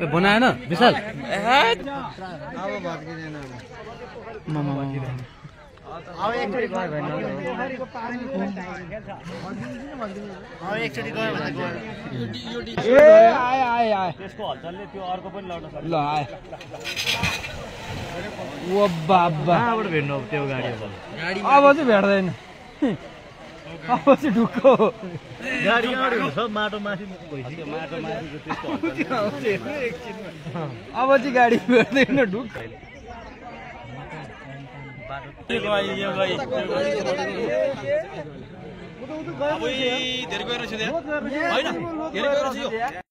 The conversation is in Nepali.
बनाएन विशाल अब एकचोटी गयो भने एकचोटी गयो भने ए आए आए आए त्यसको हलचलले त्यो अर्को पनि लड्न सक्छ ल आए ओ बाबा कहाँबाट भेट्नु अब त्यो गाडी अब चाहिँ भेट्दैन अब चाहिँ ढुक्को गाडी कहाँबाट हुन्छ माटो माथि भइसक्यो माटो माथिको त्यस्तो अब चाहिँ गाडी भेट्दैन ढुक्क बाटो यो गई अब धेरै गएर छ हैन धेरै गएर छ यो